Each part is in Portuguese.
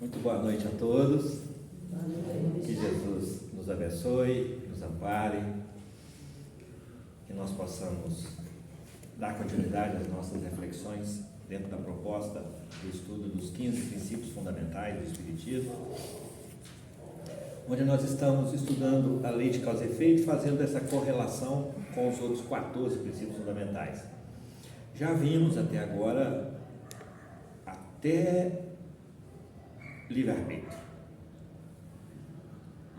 Muito boa noite a todos. Que Jesus nos abençoe, nos ampare, que nós possamos dar continuidade às nossas reflexões dentro da proposta do estudo dos 15 princípios fundamentais do Espiritismo, onde nós estamos estudando a lei de causa e efeito, fazendo essa correlação com os outros 14 princípios fundamentais. Já vimos até agora até livre-arbítrio.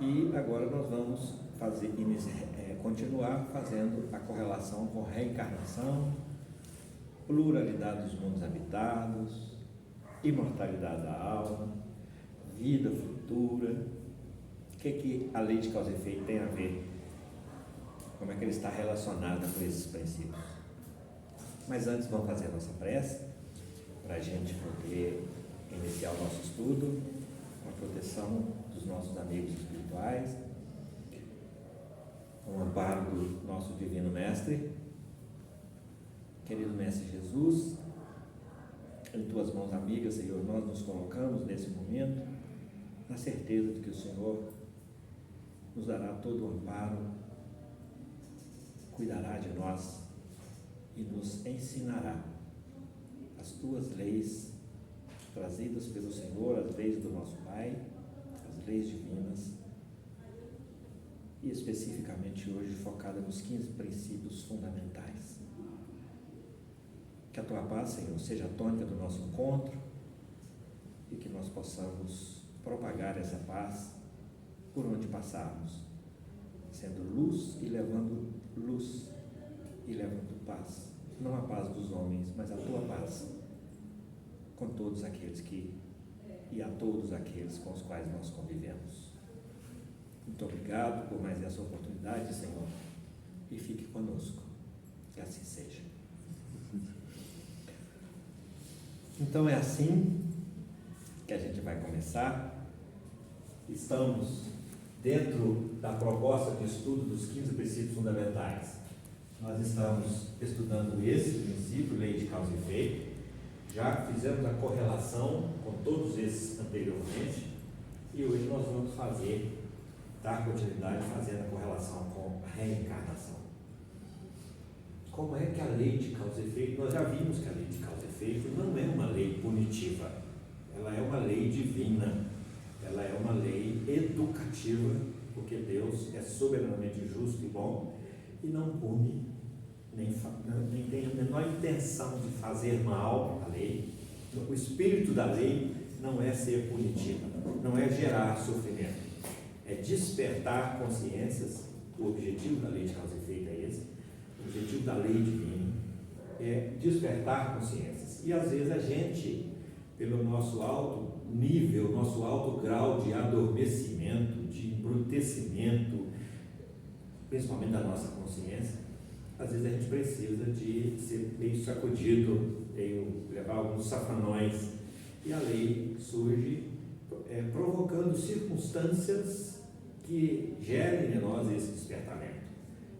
E agora nós vamos continuar fazendo a correlação com reencarnação, pluralidade dos mundos habitados, imortalidade da alma, vida futura. O que a lei de causa e efeito tem a ver? Como é que ele está relacionado com esses princípios? Mas antes vamos fazer a nossa prece, para a gente poder iniciar o nosso estudo com a proteção dos nossos amigos espirituais, com o amparo do nosso Divino Mestre. Querido Mestre Jesus, em Tuas mãos amigas, Senhor, nós nos colocamos nesse momento na certeza de que o Senhor nos dará todo o amparo, cuidará de nós e nos ensinará as Tuas leis trazidas pelo Senhor, as leis do nosso Pai, as leis divinas, e especificamente hoje focada nos 15 princípios fundamentais. Que a Tua paz, Senhor, seja a tônica do nosso encontro e que nós possamos propagar essa paz por onde passarmos, sendo luz e levando paz, não a paz dos homens, mas a Tua paz, com todos aqueles e a todos aqueles com os quais nós convivemos. Muito obrigado por mais essa oportunidade, Senhor, e fique conosco, que assim seja. Então é assim que a gente vai começar. Estamos dentro da proposta de estudo dos 15 princípios fundamentais. Nós estamos estudando esse princípio, lei de causa e efeito. Já fizemos a correlação com todos esses anteriormente e hoje nós vamos dar continuidade fazendo a correlação com a reencarnação. Como é que a lei de causa e efeito, nós já vimos que a lei de causa e efeito não é uma lei punitiva, ela é uma lei divina, ela é uma lei educativa, porque Deus é soberanamente justo e bom e não pune, nem tem a menor intenção de fazer mal à lei. O espírito da lei não é ser punitivo, não é gerar sofrimento, é despertar consciências. O objetivo da lei de causa e efeito é esse. O objetivo da lei divina é despertar consciências. E às vezes a gente, pelo nosso alto nível, nosso alto grau de adormecimento, de embrutecimento, principalmente da nossa consciência, às vezes a gente precisa de ser meio sacudido, levar alguns safranões, e a lei surge provocando circunstâncias que gerem em nós esse despertamento.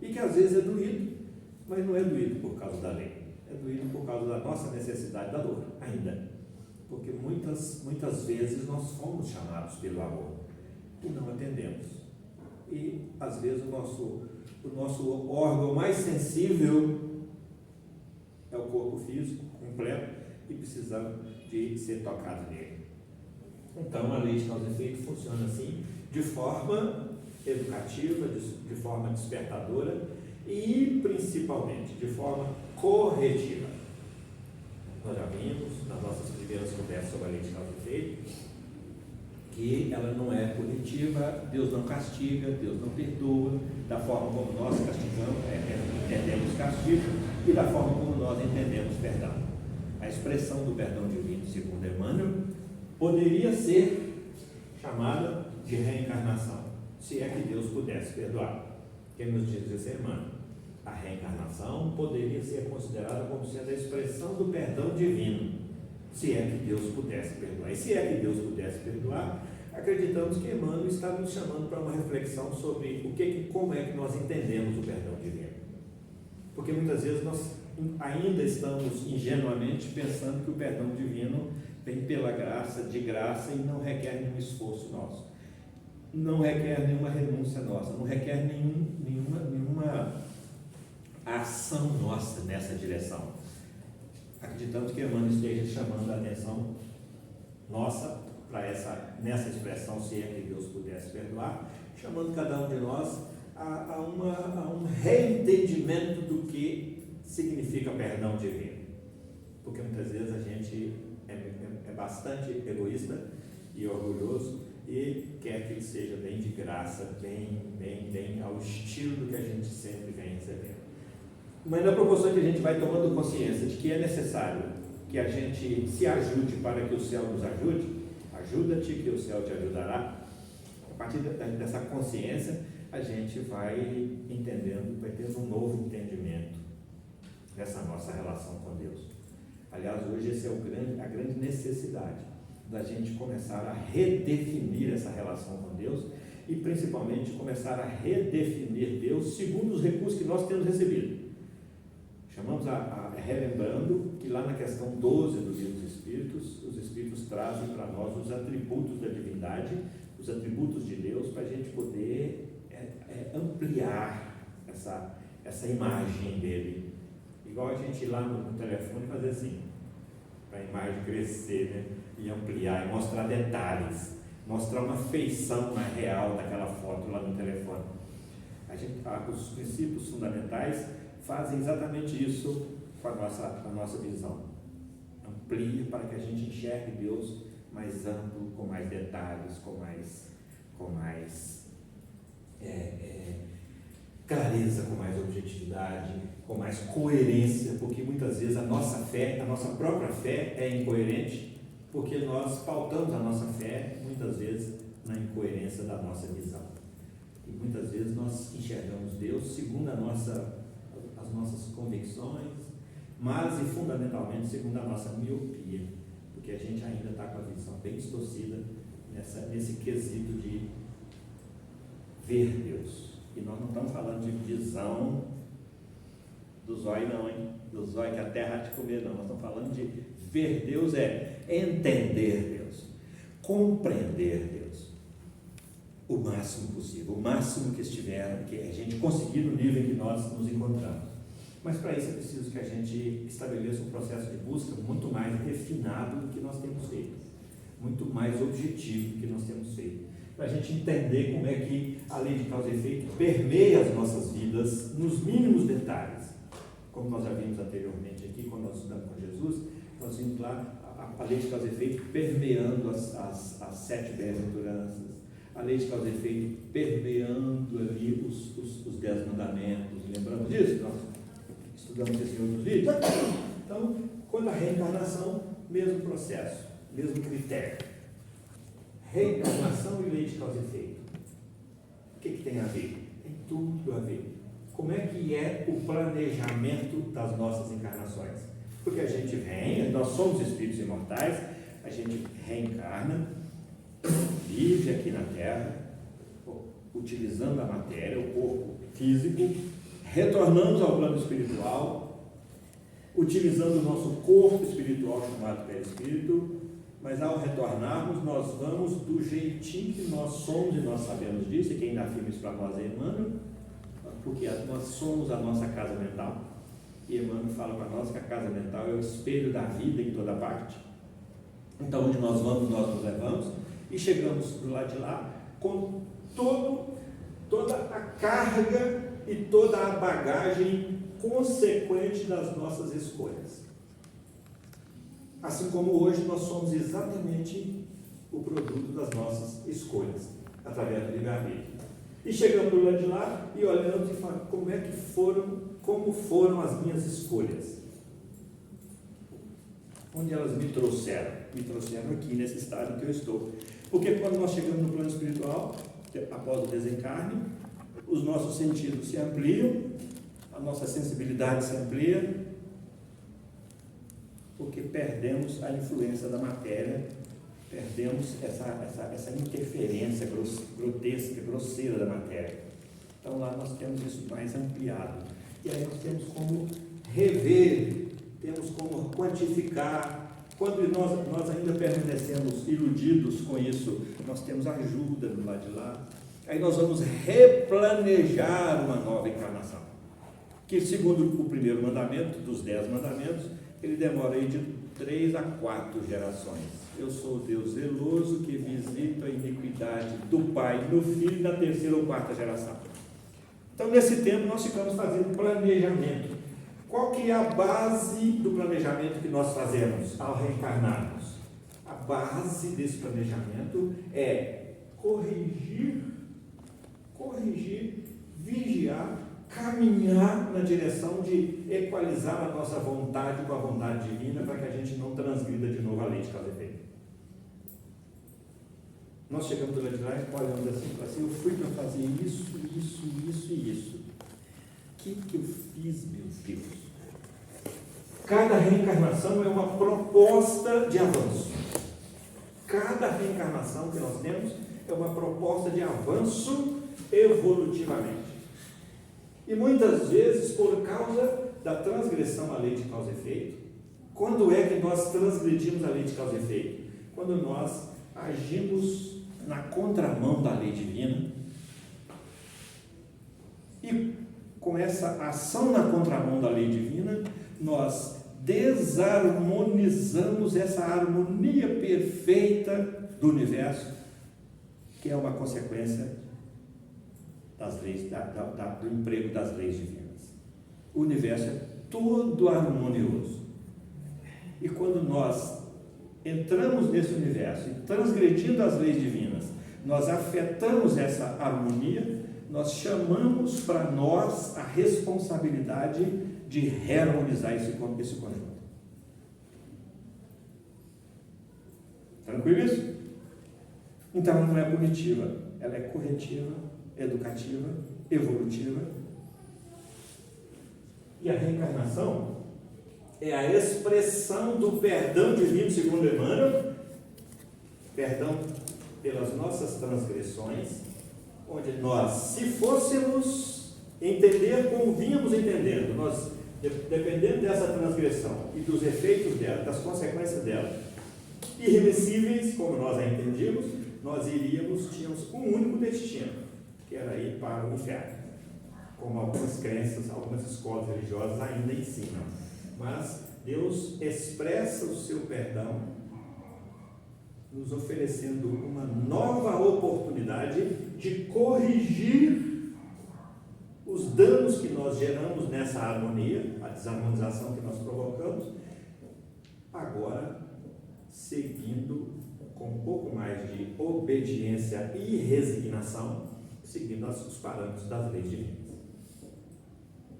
E que às vezes é doído, mas não é doído por causa da lei, é doído por causa da nossa necessidade da dor, ainda. Porque muitas vezes nós fomos chamados pelo amor e não atendemos. E às vezes o nosso órgão mais sensível é o corpo físico completo e precisamos de ser tocado nele. Então a lei de causa e efeito funciona assim, de forma educativa, de forma despertadora e principalmente de forma corretiva. Nós já vimos nas nossas primeiras conversas sobre a lei de causa e efeito que ela não é punitiva, Deus não castiga, Deus não perdoa, da forma como nós castigamos, entendemos castigo, e da forma como nós entendemos perdão. A expressão do perdão divino, segundo Emmanuel, poderia ser chamada de reencarnação, se é que Deus pudesse perdoar. Quem nos diz esse Emmanuel? A reencarnação poderia ser considerada como sendo a expressão do perdão divino, se é que Deus pudesse perdoar. E se é que Deus pudesse perdoar, acreditamos que Emmanuel está nos chamando para uma reflexão sobre como é que nós entendemos o perdão divino. Porque muitas vezes nós ainda estamos ingenuamente pensando que o perdão divino vem pela graça, de graça, e não requer nenhum esforço nosso, não requer nenhuma renúncia nossa, não requer nenhuma ação nossa nessa direção. Acreditamos que Emmanuel esteja chamando a atenção nossa nessa expressão, se é que Deus pudesse perdoar, chamando cada um de nós a um reentendimento do que significa perdão divino. Porque muitas vezes a gente é bastante egoísta e orgulhoso e quer que ele seja bem de graça, bem ao estilo do que a gente sempre vem recebendo. Mas na proporção que a gente vai tomando consciência de que é necessário que a gente se ajude para que o céu nos ajude, ajuda-te que o céu te ajudará. A partir dessa consciência, a gente vai entendendo, vai tendo um novo entendimento dessa nossa relação com Deus. Aliás, hoje essa é a grande necessidade da gente começar a redefinir essa relação com Deus e principalmente começar a redefinir Deus segundo os recursos que nós temos recebido. Chamamos relembrando que lá na questão 12 do Livro dos Espíritos, os Espíritos trazem para nós os atributos da divindade, os atributos de Deus, para a gente poder ampliar essa imagem dele. Igual a gente ir lá no telefone fazer assim, para a imagem crescer, né? E ampliar, e mostrar detalhes, mostrar uma feição mais real daquela foto lá no telefone. Os princípios fundamentais fazem exatamente isso com a nossa visão. Amplia para que a gente enxergue Deus mais amplo, com mais detalhes, com mais clareza, com mais objetividade, com mais coerência, porque muitas vezes a nossa própria fé é incoerente, porque nós pautamos a nossa fé, muitas vezes, na incoerência da nossa visão. E muitas vezes nós enxergamos Deus segundo as nossas convicções, mas e fundamentalmente segundo a nossa miopia, porque a gente ainda está com a visão bem distorcida nesse quesito de ver Deus. E nós não estamos falando de visão do zóio não, hein? Do zóio que a terra há de comer, não. Nós estamos falando de ver Deus, entender Deus, compreender Deus o máximo possível, o máximo que estiver, que a gente conseguir no nível em que nós nos encontramos. Mas para isso é preciso que a gente estabeleça um processo de busca muito mais refinado do que nós temos feito, muito mais objetivo do que nós temos feito, para a gente entender como é que a lei de causa e efeito permeia as nossas vidas nos mínimos detalhes. Como nós já vimos anteriormente aqui, quando nós estudamos com Jesus, nós vimos lá a lei de causa e efeito permeando as 7 bem-aventuranças, a lei de causa e efeito permeando ali os 10 mandamentos. Lembramos disso? Nós estudamos isso em outros vídeos. Então, quando a reencarnação, mesmo processo, mesmo critério. Reencarnação e lei de causa e efeito. O que tem a ver? Tem tudo a ver. Como é que é o planejamento das nossas encarnações? Porque a gente vem, nós somos espíritos imortais, a gente reencarna, vive aqui na Terra, utilizando a matéria, o corpo físico, retornamos ao plano espiritual, utilizando o nosso corpo espiritual chamado perispírito, mas ao retornarmos nós vamos do jeitinho que nós somos, e nós sabemos disso, e quem afirma isso para nós é Emmanuel, porque nós somos a nossa casa mental, e Emmanuel fala para nós que a casa mental é o espelho da vida em toda parte. Então onde nós vamos, nós nos levamos, e chegamos do lado de lá com toda a carga e toda a bagagem consequente das nossas escolhas. Assim como hoje nós somos exatamente o produto das nossas escolhas, através do livre-arbítrio. E chegamos do lado de lá e olhamos e falamos como foram as minhas escolhas. Onde elas me trouxeram? Me trouxeram aqui nesse estado que eu estou. Porque quando nós chegamos no plano espiritual, após o desencarne, os nossos sentidos se ampliam, a nossa sensibilidade se amplia, porque perdemos a influência da matéria perdemos essa interferência grotesca, grosseira da matéria. Então lá nós temos isso mais ampliado. E aí nós temos como rever, temos como quantificar. Quando nós ainda permanecemos iludidos com isso, nós temos ajuda do lado de lá. Aí nós vamos replanejar uma nova encarnação. Que segundo o primeiro mandamento, dos 10 mandamentos, ele demora aí de 3 a 4 gerações. Eu sou o Deus zeloso que visita a iniquidade do pai no filho na 3ª ou 4ª geração. Então, nesse tempo, nós ficamos fazendo planejamento. Qual que é a base do planejamento que nós fazemos ao reencarnarmos? A base desse planejamento é corrigir, vigiar, caminhar na direção de equalizar a nossa vontade com a vontade divina para que a gente não transgrida de novo a lei de causa e efeito. Nós chegamos do lado de lá e olhamos assim, eu fui para fazer isso. O que eu fiz, meu Deus? Cada reencarnação é uma proposta de avanço. Cada reencarnação que nós temos é uma proposta de avanço evolutivamente. E muitas vezes, por causa da transgressão à lei de causa e efeito, quando é que nós transgredimos a lei de causa e efeito? Quando nós agimos na contramão da lei divina, e com essa ação na contramão da lei divina, nós desarmonizamos essa harmonia perfeita do universo, que é uma consequência das leis, do emprego das leis divinas. O universo é todo harmonioso. E quando nós entramos nesse universo e transgredindo as leis divinas, nós afetamos essa harmonia, nós chamamos para nós a responsabilidade de reharmonizar esse conjunto. Tranquilo isso? Então ela não é punitiva, ela é corretiva, educativa, evolutiva. E a reencarnação é a expressão do perdão divino, segundo Emmanuel, perdão pelas nossas transgressões, onde nós, se fôssemos entender como vínhamos entendendo, nós, dependendo dessa transgressão e dos efeitos dela, das consequências dela, irreversíveis, como nós a entendíamos, nós tínhamos um único destino, que era ir para o inferno, como algumas crenças, algumas escolas religiosas ainda ensinam. Mas Deus expressa o seu perdão, nos oferecendo uma nova oportunidade de corrigir os danos que nós geramos nessa harmonia, a desarmonização que nós provocamos, agora seguindo com um pouco mais de obediência e resignação, seguindo os parâmetros das leis divinas.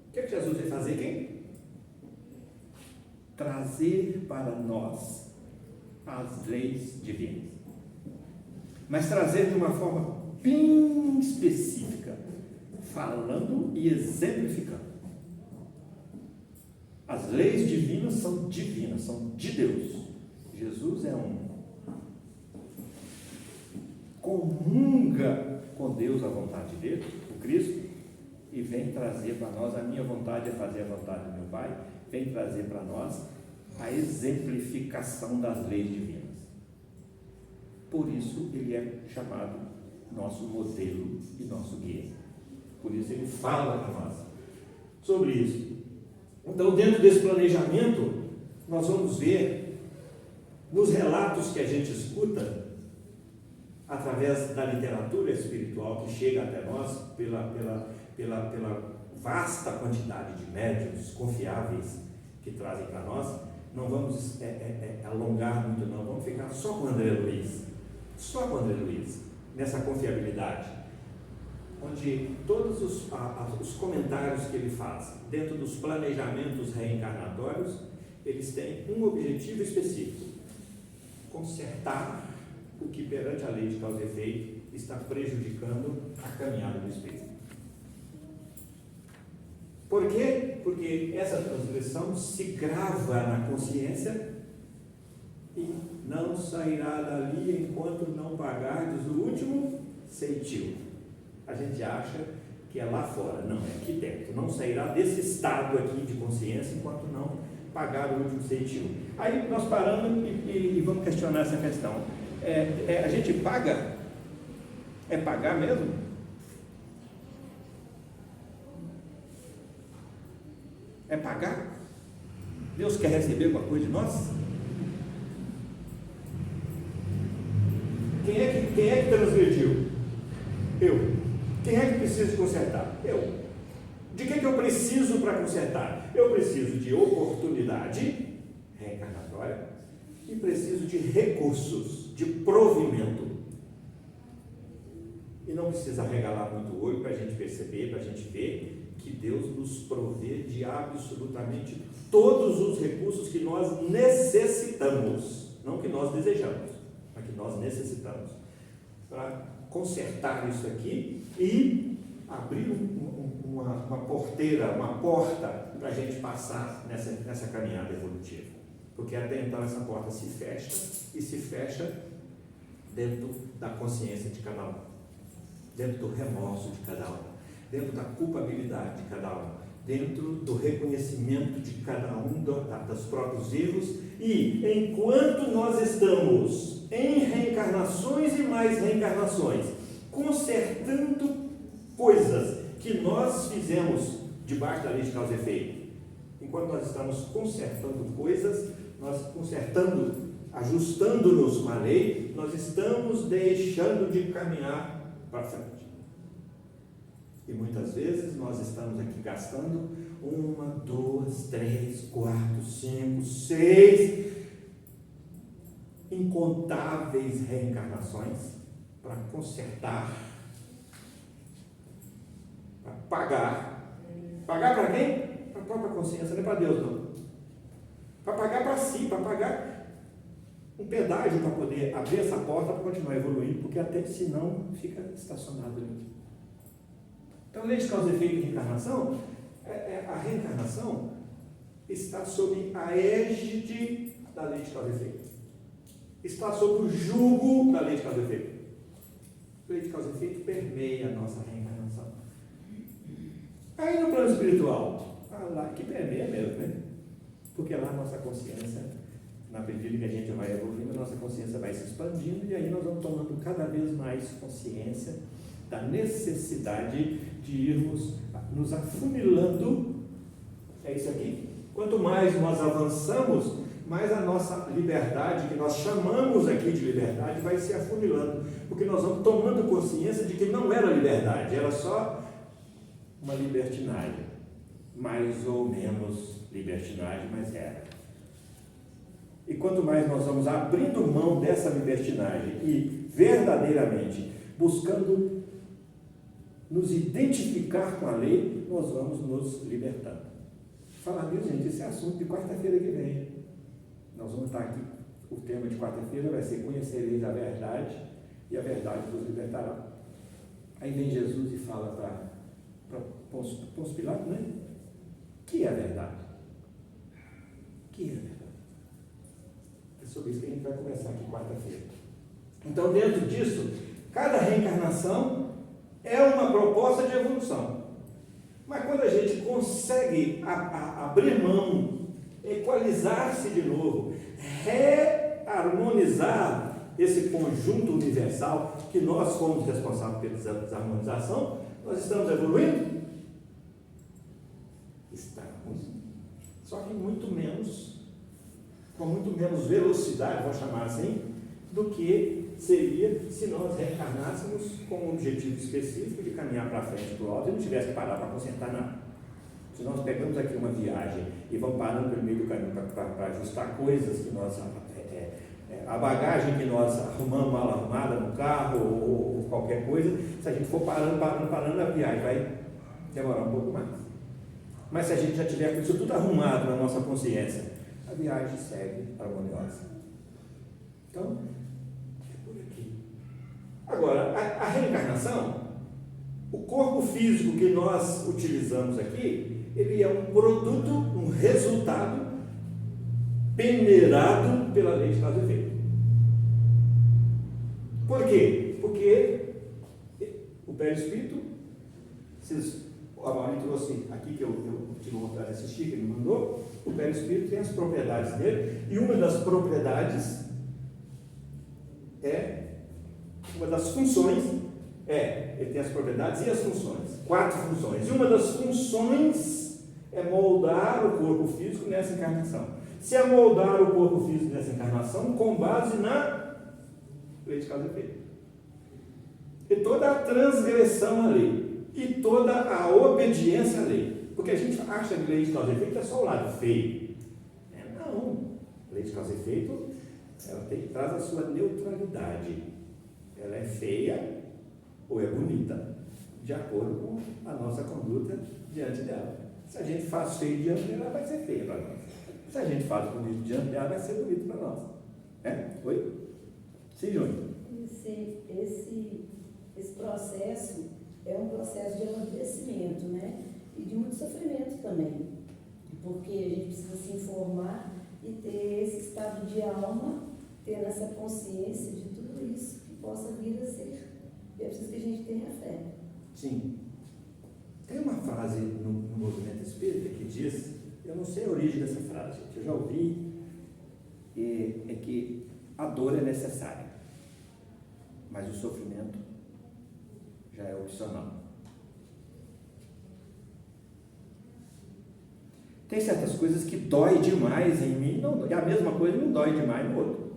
O que Jesus veio fazer aqui? Trazer para nós as leis divinas, mas trazer de uma forma bem específica, falando e exemplificando. As leis divinas, são de Deus. Jesus comunga com Deus a vontade dele, o Cristo, e vem trazer para nós, a minha vontade é fazer a vontade do meu Pai, vem trazer para nós a exemplificação das leis divinas. Por isso ele é chamado nosso modelo e nosso guia. Por isso ele fala para nós sobre isso. Então, dentro desse planejamento, nós vamos ver nos relatos que a gente escuta através da literatura espiritual que chega até nós pela vasta quantidade de médiuns confiáveis que trazem para nós. Não vamos alongar muito, não, vamos ficar só com o André Luiz, nessa confiabilidade, onde todos os comentários que ele faz dentro dos planejamentos reencarnatórios, eles têm um objetivo específico: consertar o que perante a lei de causa e efeito está prejudicando a caminhada do espírito. Por quê? Porque essa transgressão se grava na consciência e não sairá dali enquanto não pagardes o último ceitil. A gente acha que é lá fora, não, é aqui dentro. Não sairá desse estado aqui de consciência enquanto não pagar o último ceitil. Aí nós paramos e vamos questionar essa questão. A gente paga? É pagar mesmo? É pagar? Deus quer receber alguma coisa de nós? Quem é que transgrediu? Eu. Quem é que precisa consertar? Eu. De que eu preciso para consertar? Eu preciso de oportunidade reencarnatória e preciso de recursos, de provimento. E não precisa regalar muito o olho para a gente perceber, para a gente ver que Deus nos provê de absolutamente todos os recursos que nós necessitamos, não que nós desejamos, mas que nós necessitamos para consertar isso aqui e abrir uma porteira, uma porta para a gente passar nessa caminhada evolutiva. Porque até então essa porta se fecha dentro da consciência de cada um, dentro do remorso de cada um, dentro da culpabilidade de cada um, dentro do reconhecimento de cada um dos próprios erros. E enquanto nós estamos em reencarnações e mais reencarnações, consertando coisas que nós fizemos debaixo da lei de causa e efeito, enquanto nós estamos consertando coisas, nós consertando, ajustando-nos com a lei, nós estamos deixando de caminhar para frente. E muitas vezes nós estamos aqui gastando 1, 2, 3, 4, 5, 6 incontáveis reencarnações para consertar, para pagar. Pagar para quem? Para a própria consciência, não é para Deus não. Para pagar para si, para pagar um pedágio para poder abrir essa porta para continuar evoluindo, porque até senão fica estacionado ali. Então, lei de causa e efeito e reencarnação, a reencarnação está sob a égide da lei de causa e efeito. Está sob o jugo da lei de causa e efeito. A lei de causa e efeito permeia a nossa reencarnação. Aí no plano espiritual, lá que permeia mesmo, né? Porque lá a nossa consciência, na medida que a gente vai evoluindo, a nossa consciência vai se expandindo e aí nós vamos tomando cada vez mais consciência da necessidade de irmos nos afunilando. É isso aqui. Quanto mais nós avançamos, mais a nossa liberdade, que nós chamamos aqui de liberdade, vai se afunilando, porque nós vamos tomando consciência de que não era liberdade, era só uma libertinagem, mais ou menos libertinagem, mas era. E quanto mais nós vamos abrindo mão dessa libertinagem e verdadeiramente buscando nos identificar com a lei, nós vamos nos libertando. Falar nisso, gente, esse é assunto de quarta-feira que vem. Nós vamos estar aqui, o tema de quarta-feira vai ser conhecereis a verdade e a verdade vos libertará. Aí vem Jesus e fala para Pôncio Pilatos, né? Que é a verdade? Que é a verdade? É sobre isso que a gente vai conversar aqui quarta-feira. Então, dentro disso, cada reencarnação é uma proposta de evolução. Mas quando a gente consegue abrir mão, equalizar-se de novo, reharmonizar esse conjunto universal que nós fomos responsáveis pela desarmonização, nós estamos evoluindo? Estamos. Só que muito menos, com muito menos velocidade, vou chamar assim, do que seria se nós reencarnássemos com um objetivo específico de caminhar para frente para o alto e não tivesse que parar para consertar nada. Se nós pegamos aqui uma viagem e vamos parando pelo meio do caminho para ajustar coisas que nós, a bagagem que nós arrumamos mal arrumada no carro ou qualquer coisa, se a gente for parando, a viagem vai demorar um pouco mais. Mas se a gente já tiver com isso tudo arrumado na nossa consciência, a viagem segue harmoniosa. Então, agora, a reencarnação, o corpo físico que nós utilizamos aqui, ele é um produto, um resultado peneirado pela lei de causa e efeito. Por quê? Porque o perispírito, a Mauri trouxe aqui, que eu tive vontade de assistir, que ele mandou, o perispírito tem as propriedades dele, e uma das propriedades uma das funções ele tem as propriedades e as funções, 4 funções, e uma das funções é moldar o corpo físico nessa encarnação. Se é moldar o corpo físico nessa encarnação com base na lei de causa e efeito. E toda a transgressão à lei, e toda a obediência à lei. Porque a gente acha que lei de causa e efeito é só o lado feio. Não. Lei de causa e efeito, ela traz a sua neutralidade. Ela é feia ou é bonita, de acordo com a nossa conduta diante dela. Se a gente faz feio diante dela, ela vai ser feia para nós. Se a gente faz bonito diante dela, vai ser bonito para nós. Oi? Sim, Júnior? Esse processo é um processo de amadurecimento, né? E de muito sofrimento também. Porque a gente precisa se informar e ter esse estado de alma, ter essa consciência de tudo isso que possa vir a ser. E é preciso que a gente tenha fé. Sim. Tem uma frase no movimento espírita que diz, eu não sei a origem dessa frase, eu já ouvi, é que a dor é necessária, mas o sofrimento já é opcional. Tem certas coisas que dói demais em mim, e a mesma coisa não dói demais no outro.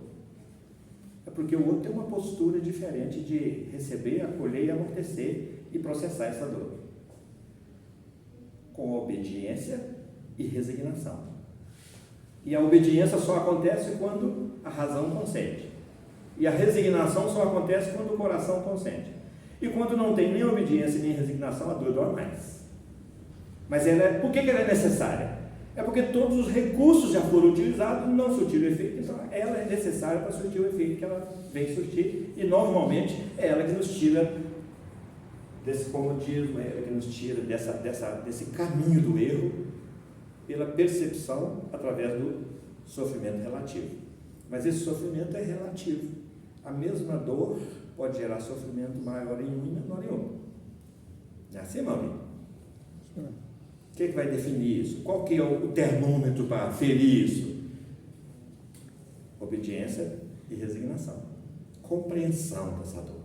É porque o outro tem uma postura diferente de receber, acolher e amortecer e processar essa dor. Com obediência e resignação. E a obediência só acontece quando a razão consente. E a resignação só acontece quando o coração consente. E quando não tem nem obediência nem resignação, a dor dói mais. Mas por que ela é necessária? É porque todos os recursos já foram utilizados, não surtiram efeito, então ela é necessária para surtir o efeito que ela vem surtir, e normalmente é ela que nos tira desse comodismo, é ela que nos tira desse caminho do erro, pela percepção através do sofrimento relativo. Mas esse sofrimento é relativo. A mesma dor pode gerar sofrimento maior em um e menor em outro. Não é assim, Maurício? O que vai definir isso? Qual que é o termômetro para ferir isso? Obediência e resignação. Compreensão dessa dor.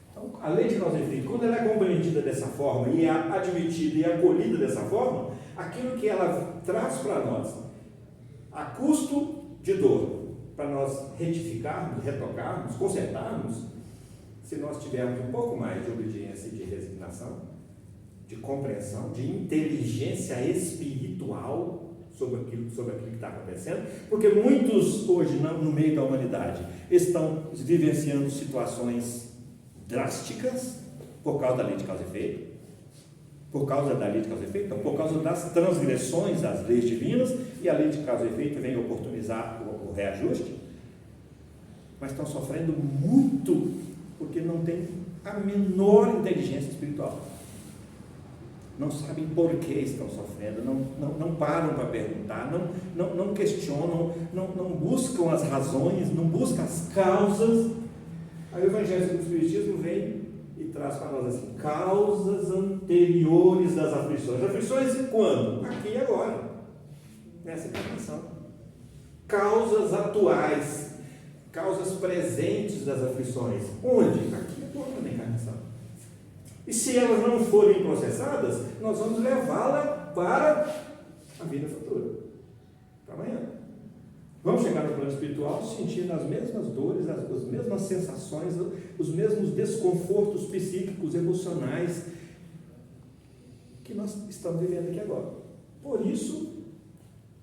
Então, a lei de causa e efeito, quando ela é compreendida dessa forma e é admitida e acolhida dessa forma, aquilo que ela traz para nós, a custo de dor, para nós retificarmos, retocarmos, consertarmos, se nós tivermos um pouco mais de obediência e de resignação, de compreensão, de inteligência espiritual sobre aquilo que está acontecendo, porque muitos hoje no meio da humanidade estão vivenciando situações drásticas por causa da lei de causa e efeito, por causa das transgressões às leis divinas, e a lei de causa e efeito vem oportunizar o reajuste, mas estão sofrendo muito porque não tem a menor inteligência espiritual. Não sabem por que estão sofrendo, não param para perguntar, não questionam, não buscam as razões, não buscam as causas. Aí o Evangelho do Espiritismo vem e traz para nós assim, causas anteriores das aflições. Aflições de quando? Aqui e agora, nessa encarnação. Causas atuais, causas presentes das aflições. Onde? Aqui e agora, na encarnação. E se elas não forem processadas, nós vamos levá-la para a vida futura, para amanhã. Vamos chegar no plano espiritual sentindo as mesmas dores, as mesmas sensações, os mesmos desconfortos psíquicos, emocionais que nós estamos vivendo aqui agora. Por isso,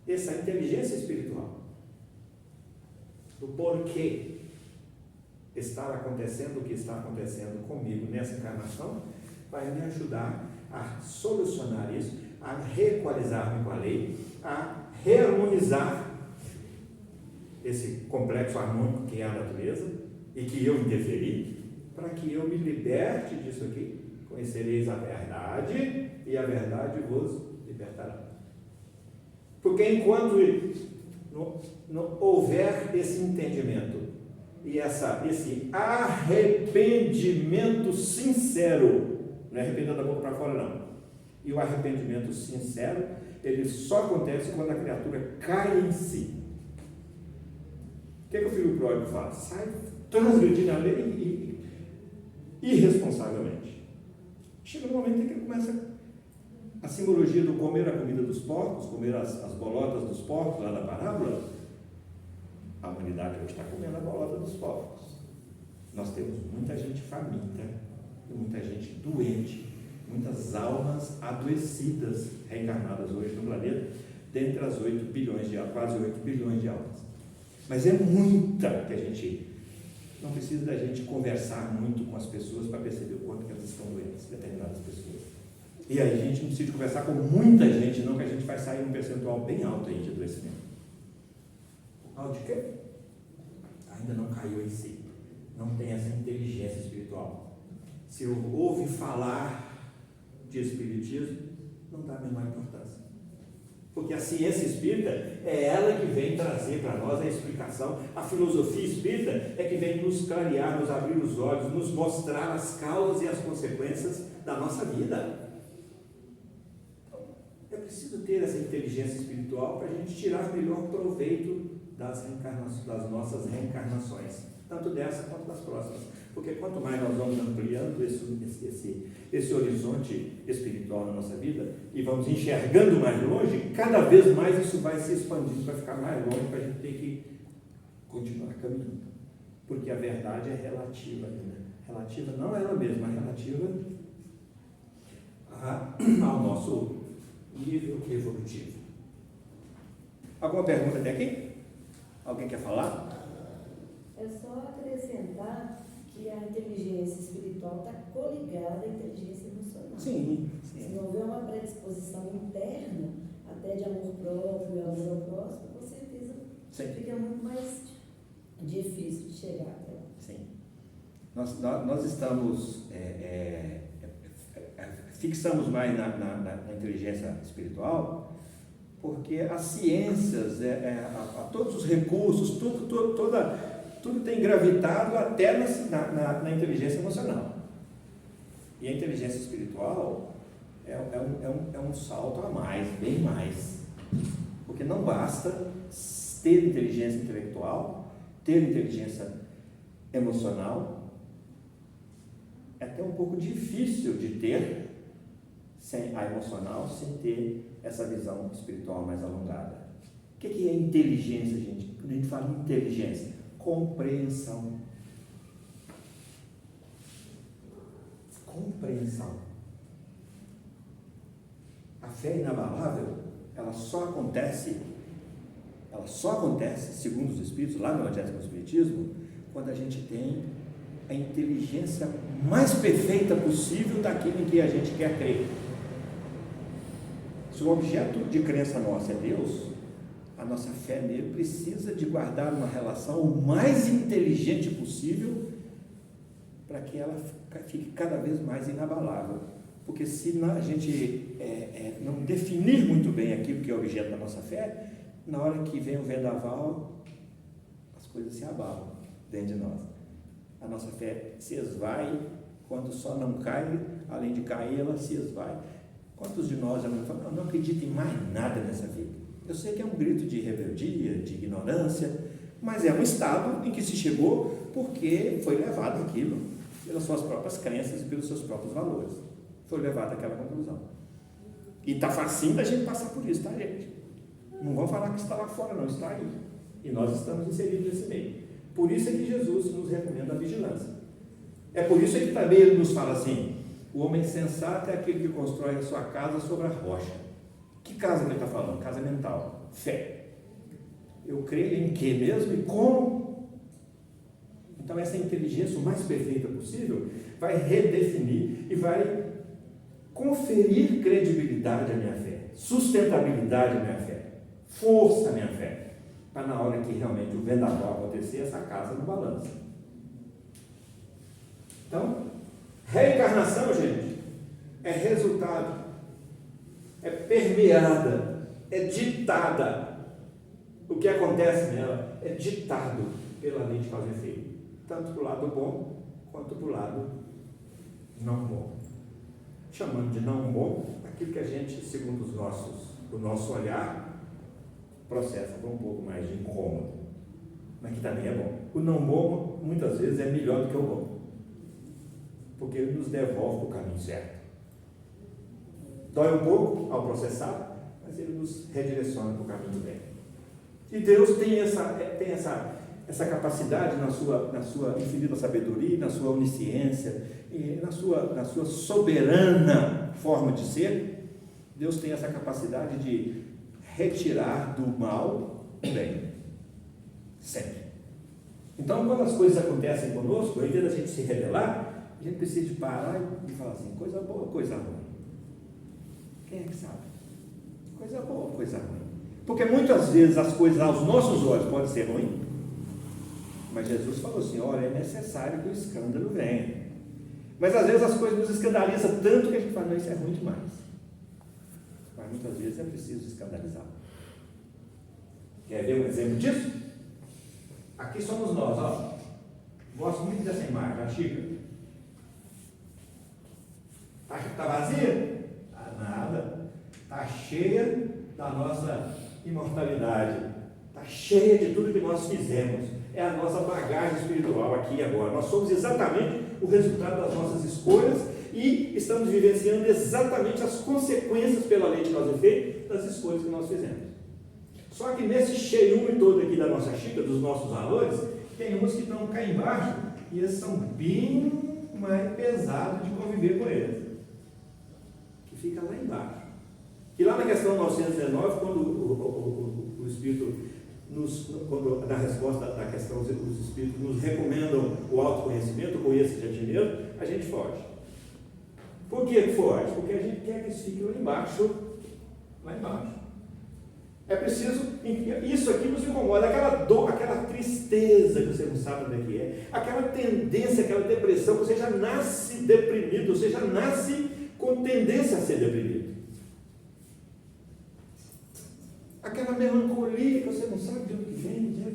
essa inteligência espiritual, do porquê estar acontecendo o que está acontecendo comigo nessa encarnação, vai me ajudar a solucionar isso, a reequalizar-me com a lei, a reharmonizar esse complexo harmônico que é a natureza e que eu interferi, para que eu me liberte disso aqui. Conhecereis a verdade e a verdade vos libertará. Porque enquanto não houver esse entendimento e esse arrependimento sincero, não é arrependimento da boca para fora, não. E o arrependimento sincero, ele só acontece quando a criatura cai em si. O que o filho pródigo faz? Sai transgredindo a lei irresponsavelmente. Chega no momento em que ele começa a simbologia do comer a comida dos porcos, comer as bolotas dos porcos lá na parábola. A humanidade hoje está comendo a bolota dos porcos. Nós temos muita gente faminta, muita gente doente, muitas almas adoecidas reencarnadas hoje no planeta, dentre as 8 bilhões de almas, quase 8 bilhões de almas. Mas é muita que a gente não precisa da gente conversar muito com as pessoas para perceber o quanto que elas estão doentes, determinadas pessoas. E aí a gente não precisa conversar com muita gente, não, que a gente vai sair um percentual bem alto aí de adoecimento. Por causa de quê? Ainda não caiu em si, não tem essa inteligência espiritual. Se ouve falar de espiritismo, não dá a menor importância. Porque a ciência espírita é ela que vem trazer para nós a explicação. A filosofia espírita é que vem nos clarear, nos abrir os olhos, nos mostrar as causas e as consequências da nossa vida. Então, é preciso ter essa inteligência espiritual para a gente tirar melhor proveito das nossas reencarnações, tanto dessa quanto das próximas. Porque quanto mais nós vamos ampliando esse horizonte espiritual na nossa vida e vamos enxergando mais longe, cada vez mais isso vai se expandindo, vai ficar mais longe para a gente ter que continuar caminhando. Porque a verdade é relativa, né? Relativa não a ela mesma, relativa ao nosso nível evolutivo. Alguma pergunta até aqui? Alguém quer falar? É só acrescentar que a inteligência espiritual está coligada à inteligência emocional. Sim. Se não houver uma predisposição interna, até de amor próprio e amor ao próximo, com certeza fica muito mais difícil de chegar até lá. Sim. Nós estamos, fixamos mais na inteligência espiritual, porque as ciências, todos os recursos, tudo tem gravitado até na inteligência emocional. E a inteligência espiritual é um salto a mais, bem mais. Porque não basta ter inteligência intelectual, ter inteligência emocional. É até um pouco difícil de ter sem a emocional, sem ter essa visão espiritual mais alongada. O que é inteligência, gente? Quando a gente fala em inteligência, compreensão. A fé inabalável, ela só acontece, segundo os Espíritos, lá no Evangelho do Espiritismo, quando a gente tem a inteligência mais perfeita possível daquilo em que a gente quer crer. Se o objeto de crença nossa é Deus, a nossa fé nele precisa de guardar uma relação o mais inteligente possível para que ela fique cada vez mais inabalável. Porque se a gente não definir muito bem aquilo que é objeto da nossa fé, na hora que vem o vendaval, as coisas se abalam dentro de nós. A nossa fé se esvai, quando o sol não cai, além de cair, ela se esvai. Quantos de nós já não falam, não acredito em mais nada nessa vida? Eu sei que é um grito de rebeldia, de ignorância, mas é um estado em que se chegou porque foi levado aquilo pelas suas próprias crenças e pelos seus próprios valores. Foi levado àquela conclusão. E está facinho da gente passar por isso, tá, gente? Não vão falar que está lá fora, não, está aí. E nós estamos inseridos nesse meio. Por isso é que Jesus nos recomenda a vigilância. É por isso que também ele nos fala assim: o homem sensato é aquele que constrói a sua casa sobre a rocha. Que casa que ele está falando? Casa mental. Fé. Eu creio em que mesmo e como? Então essa inteligência o mais perfeita possível vai redefinir e vai conferir credibilidade à minha fé, sustentabilidade à minha fé, força à minha fé, para na hora que realmente o vendaval acontecer, essa casa não balança. Então, reencarnação, gente, é resultado, é permeada, é ditada. O que acontece nela é ditado pela lei de causa e efeito. tanto para o lado bom, quanto para o lado não bom. Chamando de não bom, aquilo que a gente, segundo o nosso olhar, processa com um pouco mais de incômodo, mas que também é bom. O não bom, muitas vezes, é melhor do que o bom, porque ele nos devolve para o caminho certo. Dói um pouco ao processar, mas ele nos redireciona para o caminho do bem. E Deus tem essa capacidade na sua infinita sabedoria, na sua onisciência, e na sua soberana forma de ser. Deus tem essa capacidade de retirar do mal o bem, sempre. Então, quando as coisas acontecem conosco, ao invés da gente se rebelar, a gente precisa de parar e falar assim, coisa boa, coisa ruim. Quem é que sabe? Coisa boa, coisa ruim. Porque muitas vezes as coisas aos nossos olhos podem ser ruins, mas Jesus falou assim, olha, é necessário que o escândalo venha. Mas às vezes as coisas nos escandalizam tanto que a gente fala, não, isso é ruim demais. Mas muitas vezes é preciso escandalizar. Quer ver um exemplo disso? Aqui somos nós, ó. Gosto muito dessa imagem, a xícara. Está vazia? Nada. Está cheia da nossa imortalidade. Está cheia de tudo que nós fizemos. É a nossa bagagem espiritual aqui e agora. Nós somos exatamente o resultado das nossas escolhas e estamos vivenciando exatamente as consequências pela lei de causa e efeito das escolhas que nós fizemos. Só que nesse cheiume todo aqui da nossa xícara, dos nossos valores, tem uns que estão cá embaixo e eles são bem mais pesados de conviver com eles. Que fica lá embaixo. E lá na questão 919, quando o Espírito quando na resposta da questão os Espíritos nos recomendam o autoconhecimento, conheça-te a ti mesmo, a gente foge. Por que foge? Porque a gente quer que isso fique lá embaixo. Lá embaixo. É preciso, isso aqui nos incomoda, aquela dor, aquela tristeza que você não sabe onde é que é, aquela tendência, aquela depressão, você já nasce deprimido, você já nasce com tendência a ser deprimido. Aquela melancolia que você não sabe de onde vem,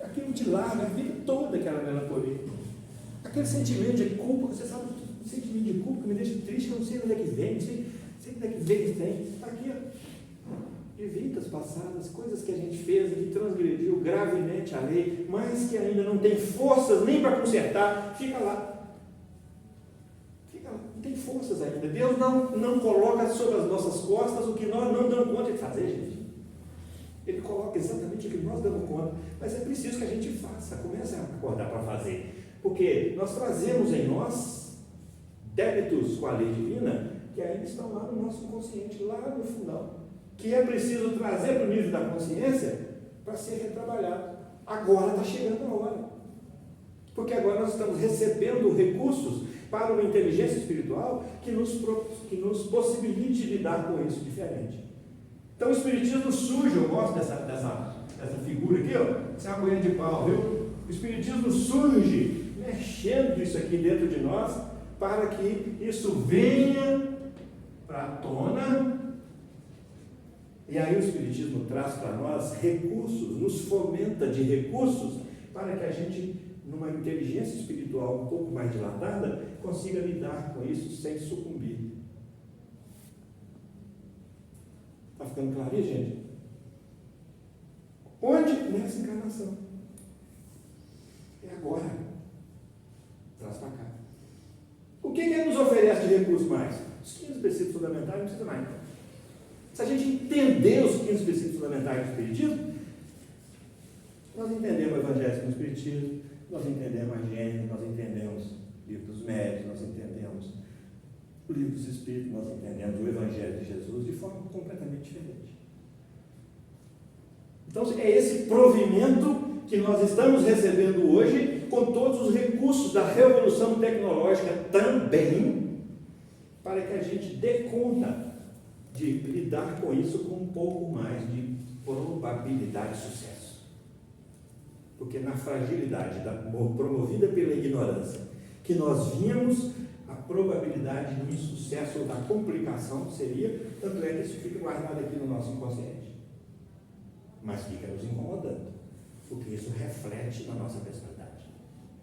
aquilo te larga a vida toda, aquela melancolia. Aquele sentimento de culpa, você sabe, o sentimento de culpa que me deixa triste, que eu não sei onde é que vem, não sei onde é que vem esse trem. Está aqui, ó. De vidas passadas, coisas que a gente fez e que transgrediu gravemente a lei, mas que ainda não tem forças nem para consertar, fica lá. Não tem forças ainda. Deus não coloca sobre as nossas costas o que nós não damos conta de fazer, gente. Ele coloca exatamente o que nós damos conta, mas é preciso que a gente faça, comece a acordar para fazer, porque nós trazemos em nós débitos com a lei divina que ainda estão lá no nosso inconsciente, lá no fundão, que é preciso trazer para o nível da consciência para ser retrabalhado. Agora está chegando a hora, porque agora nós estamos recebendo recursos para uma inteligência espiritual que nos possibilite lidar com isso diferente. Então o Espiritismo surge, eu gosto dessa figura aqui, ó, essa é uma colher de pau, viu? O Espiritismo surge mexendo isso aqui dentro de nós para que isso venha para a tona. E aí o Espiritismo traz para nós recursos, nos fomenta de recursos para que a gente, numa inteligência espiritual um pouco mais dilatada, consiga lidar com isso sem sucumbir. Está ficando claro aí, gente? Onde? Nessa encarnação. É agora. Traz para cá. O que ele nos oferece de recurso mais? Os 15 princípios fundamentais, não precisa mais. Se a gente entender os 15 princípios fundamentais do Espiritismo, nós entendemos o Evangelho com o Espiritismo, nós entendemos a Gênesis, nós entendemos o Livro dos Médiuns, nós entendemos o Livro dos Espíritos, nós entendemos o Evangelho de Jesus de forma completamente diferente. Então, é esse provimento que nós estamos recebendo hoje, com todos os recursos da revolução tecnológica também, para que a gente dê conta de lidar com isso com um pouco mais de probabilidade de sucesso. Porque na fragilidade promovida pela ignorância que nós vimos, a probabilidade do insucesso ou da complicação seria, tanto é que isso fica guardado aqui no nosso inconsciente. Mas fica nos incomodando, porque isso reflete na nossa personalidade.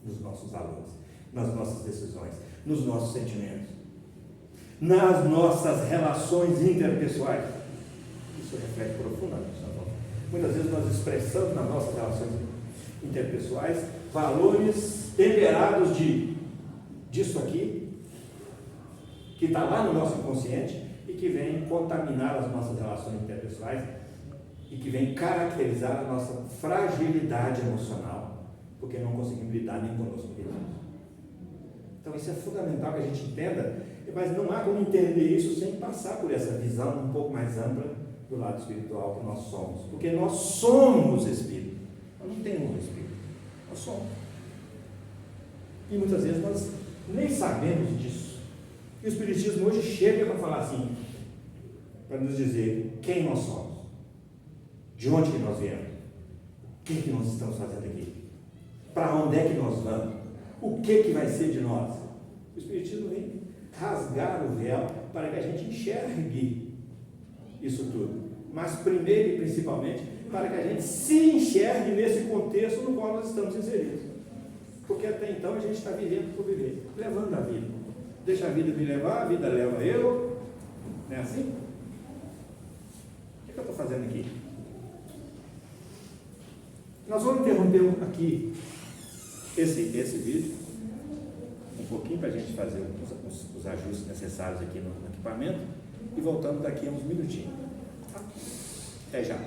nos nossos valores, nas nossas decisões, nos nossos sentimentos, nas nossas relações interpessoais. Isso reflete profundamente na nossa. Muitas vezes nós expressamos nas nossas relações interpessoais valores temperados disso aqui, que está lá no nosso inconsciente e que vem contaminar as nossas relações interpessoais e que vem caracterizar a nossa fragilidade emocional, porque não conseguimos lidar nem conosco mesmos. Então isso é fundamental que a gente entenda, mas não há como entender isso sem passar por essa visão um pouco mais ampla do lado espiritual que nós somos, porque nós somos espírito, nós não temos espírito, nós somos. E muitas vezes nós nem sabemos disso. E o Espiritismo hoje chega para falar assim, para nos dizer quem nós somos, de onde que nós viemos, o que que nós estamos fazendo aqui, para onde é que nós vamos, o que vai ser de nós. O Espiritismo vem rasgar o véu para que a gente enxergue isso tudo, mas primeiro e principalmente para que a gente se enxergue nesse contexto no qual nós estamos inseridos, porque até então a gente está vivendo por viver, levando a vida, deixa a vida me levar, a vida leva eu, não é assim? O que eu estou fazendo aqui? Nós vamos interromper aqui esse vídeo um pouquinho para a gente fazer os ajustes necessários aqui no equipamento e voltamos daqui a uns minutinhos. Até já.